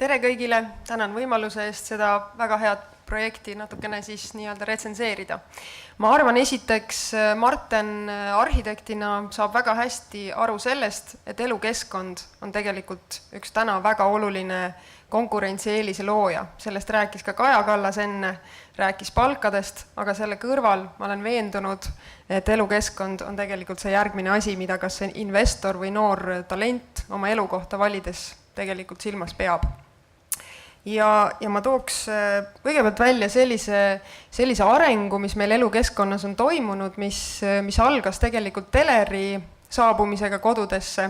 Tere kõigile, tänan võimaluse eest seda väga head projekti natukene siis nii-öelda retsenseerida. Ma arvan, esiteks Marten arhitektina saab väga hästi aru sellest, et elukeskkond on tegelikult üks täna väga oluline konkurentsieelise looja. Sellest rääkis ka Kaja Kallas enne, rääkis palkadest, aga selle kõrval ma olen veendunud, et elukeskkond on tegelikult see järgmine asi, mida kas see investor või noor talent oma elukohta valides tegelikult silmas peab. Ja ma tooks kõigepealt välja sellise arengu, mis meil elukeskkonnas on toimunud, mis algas tegelikult teleri saabumisega kodudesse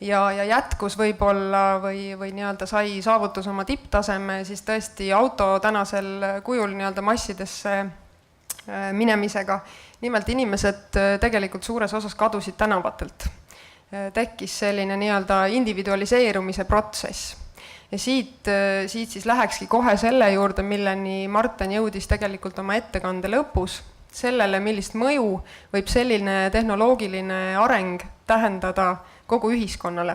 ja jätkus võib-olla või nii-öelda sai saavutus oma tipptaseme, siis tõesti auto tänasel kujul nii-öelda massidesse minemisega. Nimelt inimesed tegelikult suures osas kadusid tänavatelt. Tekkis selline nii-öelda individualiseerumise protsess. Ja siit siis lähekski kohe selle juurde, milleni Marten jõudis tegelikult oma ettekande lõpus, sellele, millist mõju võib selline tehnoloogiline areng tähendada kogu ühiskonnale.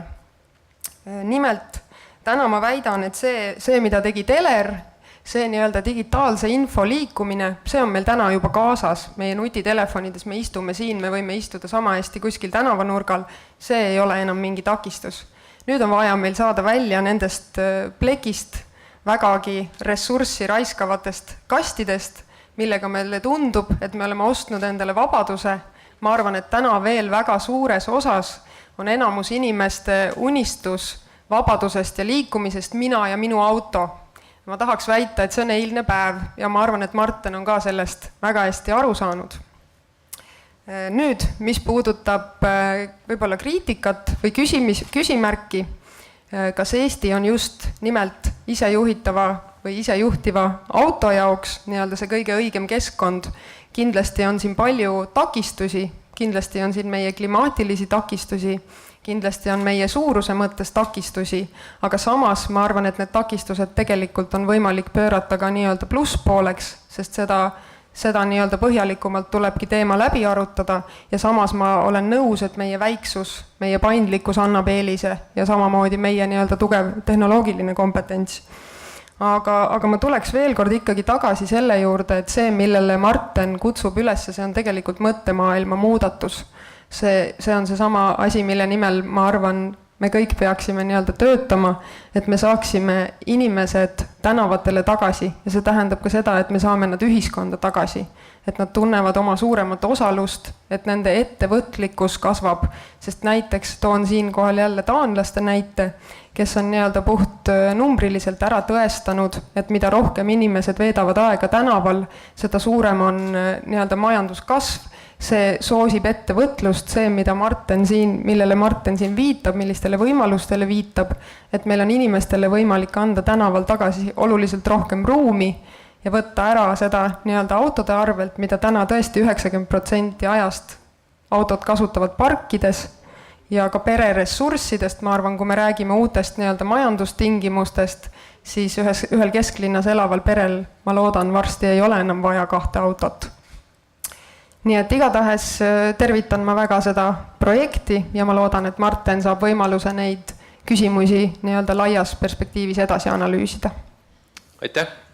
Nimelt, täna ma väidan, et see mida tegi teler, see nii-öelda digitaalse info liikumine, see on meil täna juba kaasas. Meie nutitelefonides me istume siin, me võime istuda sama hästi kuskil tänavanurgal, see ei ole enam mingi takistus. Nüüd on vaja meil saada välja nendest plekist vägagi ressurssi raiskavatest kastidest, millega meile tundub, et me oleme ostnud endale vabaduse. Ma arvan, et täna veel väga suures osas on enamus inimeste unistus vabadusest ja liikumisest mina ja minu auto. Ma tahaks väita, et see on eilne päev ja ma arvan, et Marten on ka sellest väga hästi aru saanud. Nüüd, mis puudutab võib-olla kriitikat või küsimärki, kas Eesti on just nimelt isejuhitava või isejuhtiva auto jaoks nii-öelda see kõige õigem keskkond. Kindlasti on siin palju takistusi, kindlasti on siin meie klimaatilisi takistusi, kindlasti on meie suuruse mõttes takistusi, aga samas ma arvan, et need takistused tegelikult on võimalik pöörata ka nii-öelda plusspooleks, sest seda nii-öelda põhjalikumalt tulebki teema läbi arutada ja samas ma olen nõus, et meie väiksus, meie paindlikkus annab eelise ja samamoodi meie nii-öelda tugev tehnoloogiline kompetents. Aga ma tuleks veel kord ikkagi tagasi selle juurde, et see, millele Marten kutsub üles, see on tegelikult mõttemaailma muudatus. See on see sama asi, mille nimel ma arvan, me kõik peaksime nii-öelda töötama, et me saaksime inimesed tänavatele tagasi ja see tähendab ka seda, et me saame nad ühiskonda tagasi, et nad tunnevad oma suuremat osalust, et nende ettevõtlikkus kasvab, sest näiteks toon siin kohal jälle taanlaste näite, kes on nii-öelda puht numbriliselt ära tõestanud, et mida rohkem inimesed veedavad aega tänaval, seda suurem on nii-öelda majanduskasv. See soosib ettevõtlust, see, millele Marten siin viitab, millistele võimalustele viitab, et meil on inimestele võimalik anda tänaval tagasi oluliselt rohkem ruumi ja võtta ära seda nii-öelda autode arvelt, mida täna tõesti 90% ajast autod kasutavad parkides ja ka pereressurssidest, ma arvan, kui me räägime uutest nii-öelda majandustingimustest, siis ühel kesklinnas elaval perel, ma loodan, varsti ei ole enam vaja 2 autot. Nii et igatahes tervitan ma väga seda projekti ja ma loodan, et Marten saab võimaluse neid küsimusi nii-öelda laias perspektiivis edasi analüüsida. Aitäh!